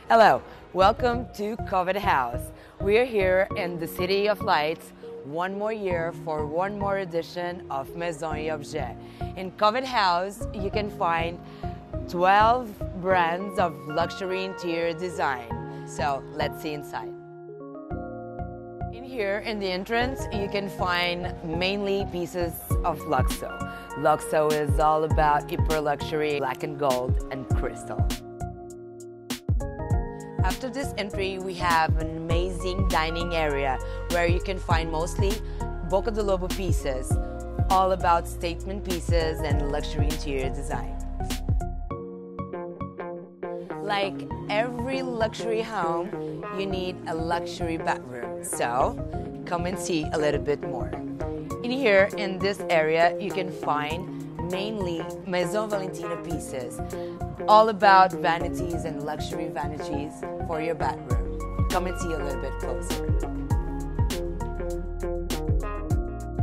Hello, welcome to Covet House. We are here in the City of Lights, one more year for one more edition of Maison Objet. In Covet House, you can find 12 brands of luxury interior design. So let's see inside. In here, in the entrance, you can find mainly pieces of Luxo. Luxo is all about hyper luxury, black and gold, and crystal. After this entry, we have an amazing dining area where you can find mostly Boca de Lobo pieces, all about statement pieces and luxury interior design. Like every luxury home, you need a luxury bathroom, so come and see a little bit more. In here, in this area, you can find mainly Maison Valentina pieces, all about vanities and luxury vanities for your bathroom. Come and see a little bit closer.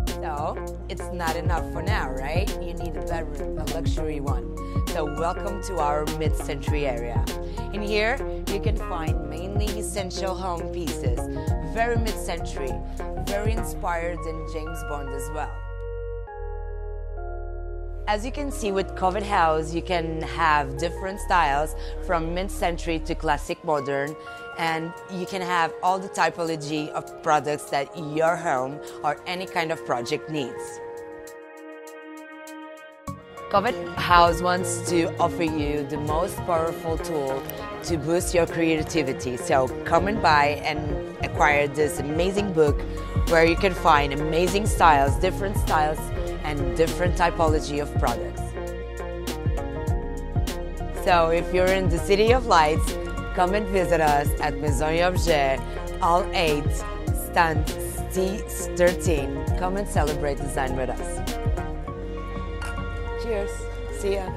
So, it's not enough for now, right? You need a bedroom, a luxury one. So welcome to our mid-century area. In here, you can find mainly essential home pieces, very mid-century, very inspired in James Bond as well. As you can see with Covet House, you can have different styles from mid-century to classic modern, and you can have all the typology of products that your home or any kind of project needs. Covet House wants to offer you the most powerful tool to boost your creativity. So come and buy and acquire this amazing book where you can find amazing styles, different styles, and different typology of products. So if you're in the City of Lights, come and visit us at Maison Objet, all 8, stand C13. Come and celebrate design with us. Cheers. See ya.